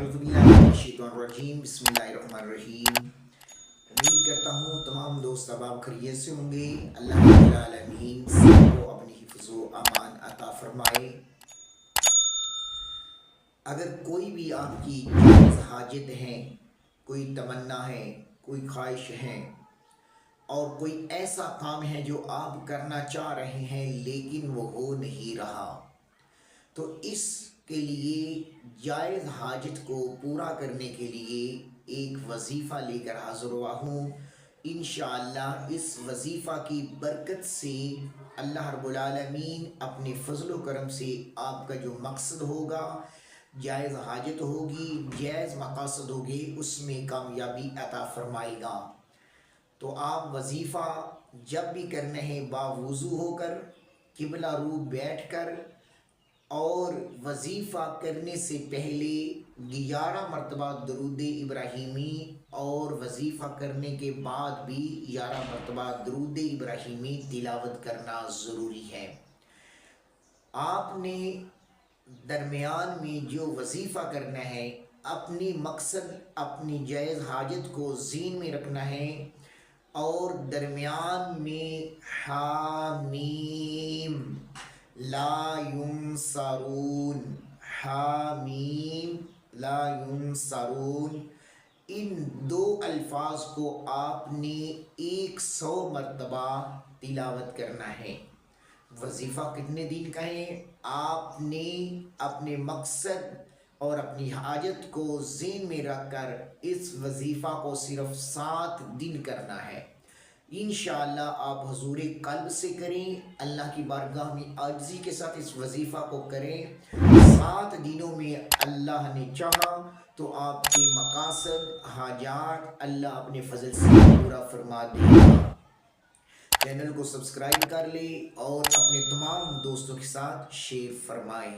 अऊज़ुबिल्लाहिमिनश्शैतानिर्रजीम बिस्मिल्लाहिर्रहमानिर्रहीम। उम्मीद करता हूँ तमाम दोस्त अहबाब खैरियत से होंगे। अल्लाह रब्बुल आलमीन सबको अपनी हिफ्ज़ो अमान अता फरमाए। अगर कोई भी आपकी जायज़ हाजत है, कोई तमन्ना है, कोई ख्वाहिश है और कोई ऐसा काम है जो आप करना चाह रहे हैं लेकिन वो हो नहीं रहा, तो इसके लिए जायज़ हाजत को पूरा करने के लिए एक वजीफ़ा लेकर हाज़िर हुआ हूँ। इंशाअल्लाह इस वजीफ़ा की बरकत से अल्लाह रब्बुल आलमीन अपने फजल व करम से आपका जो मकसद होगा, जायज़ हाजत होगी, जायज़ मकासद होगी, उसमें कामयाबी अता फरमाएगा। तो आप वजीफ़ा जब भी करना है बावुज़ू होकर, किबला रू बैठ कर और वजीफ़ा करने से पहले 11 मरतबा दरूद इब्राहिमी और वजीफ़ा करने के बाद भी 11 मरतबा दरूद इब्राहिमी तिलावत करना ज़रूरी है। आपने दरमियान में जो वजीफ़ा करना है, अपनी मकसद अपनी जायज़ हाजत को ज़हन में रखना है और दरमियान में हामीम ला युनसरून, हामीम ला युनसरून, इन दो अल्फाज को आपने 100 मरतबा तिलावत करना है। वजीफ़ा कितने दिन का है? आपने अपने मकसद और अपनी हाजत को ज़हन में रखकर इस वजीफ़ा को सिर्फ 7 दिन करना है। इंशाअल्लाह आप हुज़ूर क़ल्ब से करें, अल्लाह की बारगाह में आजिज़ी के साथ इस वजीफ़ा को करें। 7 दिनों में अल्लाह ने चाहा तो आपके मकासद हाजात अल्लाह अपने फजल से पूरा फरमा देगा। चैनल को सब्सक्राइब कर ले और अपने तमाम दोस्तों के साथ शेयर फरमाएं।